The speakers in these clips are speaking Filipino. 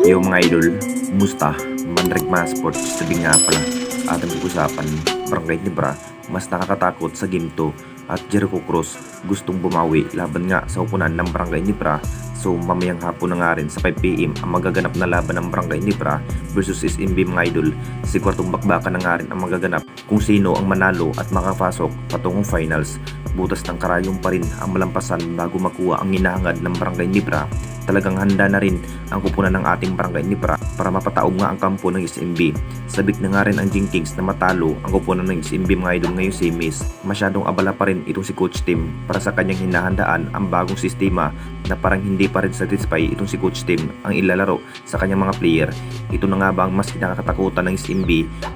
Yo mga idol, kumusta? Manrigma Sports, sabi nga pala, ating pag-usapan, Barangay Nebra, mas nakakatakot sa Game 2 at Jericho Cruz gustong bumawi laban nga sa upunan ng Barangay Nebra. So mamayang hapon na nga rin sa 5 PM ang magaganap na laban ng Barangay Nebra versus SMB mga idol. Sigurtong bakbakan na nga rin ang magaganap kung sino ang manalo at makapasok patungong finals. Butas ng karayong pa rin ang malampasan bago makuha ang hinahangad ng Barangay Nebra. Talagang handa na rin ang kupunan ng ating Barangay Nebra para mapataob nga ang kampo ng SMB. Sabik na nga rin ang Jinkies na matalo ang kupunan ng SMB mga idol ngayong semis. Masyadong abala pa rin itong si Coach Tim para sa kanyang hinahandaan ang bagong sistema na parang hindi pa rin satisfy itong si Coach Tim ang ilalaro sa kanyang mga player. Ito na nga ba ang mas kinakatakutan ng SMB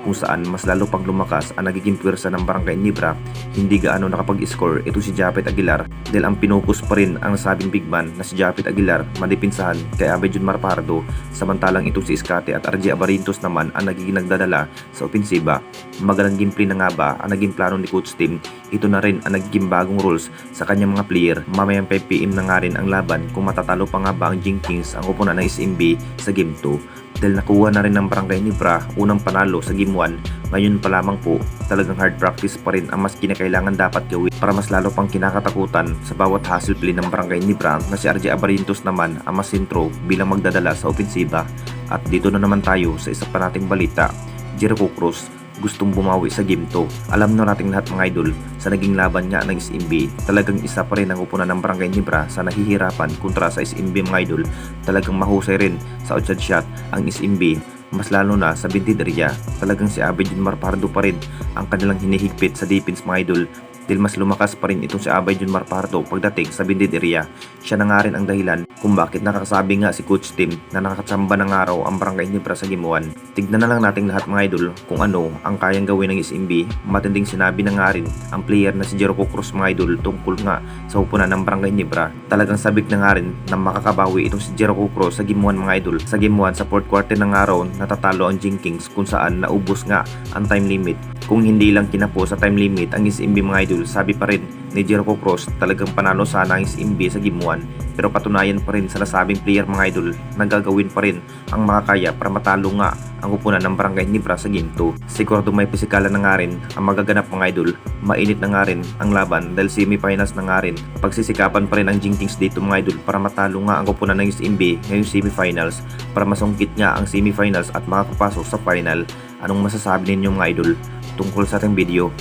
kung saan mas lalo pang lumakas ang nagiging pwersa ng Barangay Nebra. Hindi gaano nakapag-score ito si Japet Aguilar dahil ang pinukus pa rin ang nasabing big man na si Japet Aguilar madipinsahan kay Abay Jun Marpardo, samantalang itong si Escate at RJ Abarintos naman ang nagiging nagdadala sa opensiba. Magalang gameplay na nga ba ang naging plano ni Coach Tim? Ito na rin ang nagiging bagong rules sa kanyang mga player. Mamayang 5 PM na nga rin ang laban kung matatalo pa nga ba ang Jinkies ang upunan ng SMB sa Game 2. Dahil nakuha na rin ng Barangay Nebra unang panalo sa Game 1, ngayon pa lamang po talagang hard practice pa rin ang mas kinakailangan dapat gawin para mas lalo pang kinakatakutan sa bawat hustle play ng Barangay Nebra na si RJ Abarintos naman ang mas sentro bilang magdadala sa opensiba. At dito na naman tayo sa isa pa nating balita, Jericho Cruz gustong bumawi sa Game 2. Alam na nating lahat mga idol sa naging laban nga ng SMB, talagang isa pa rin ang upunan ng Barangay Nebra sa nahihirapan kontra sa SMB mga idol. Talagang mahusay rin sa outside shot ang SMB, mas lalo na sa bintid area. Talagang si Abay Jun Marpardo pa rin ang kanilang hinihigpit sa defense mga idol. Dahil mas lumakas pa rin itong si Abay Jun Marpardo pagdating sa bintid area. Siya na nga rin ang dahilan kung bakit nakakasabi nga si Coach Tim na nakakatsamba ng araw ang Barangay Nebra sa Game 1. Tignan na lang natin lahat mga idol kung ano ang kayang gawin ng SMB. Matinding sinabi na nga rin ang player na si Jericho Cruz mga idol tungkol nga sa upunan ng Barangay Nebra. Talagang sabik na nga rin na makakabawi itong si Jericho Cruz sa Game 1 mga idol. Sa Game 1 sa 4th quarter ng araw natatalo ang Jinkies kung saan naubos nga ang time limit. Kung hindi lang kinapo sa time limit ang SMB mga idol, sabi pa rin ni Jericho Cruz talagang panalo sana ang SMB sa Game 1, pero patunayan pa rin sa nasabing player mga idol na gagawin pa rin ang makakaya para matalo nga ang upunan ng Barangay Nebra sa Game 2. Sigurado may pisikalan na nga rin ang magaganap mga idol. Mainit na nga rin ang laban dahil semifinals na nga rin. Pagsisikapan pa rin ang Jinkies dito mga idol para matalo nga ang upunan ng SMB ngayong semifinals para masungkit nga ang semifinals at makapasok sa final. Anong masasabi ninyo mga idol tungkol sa ating video?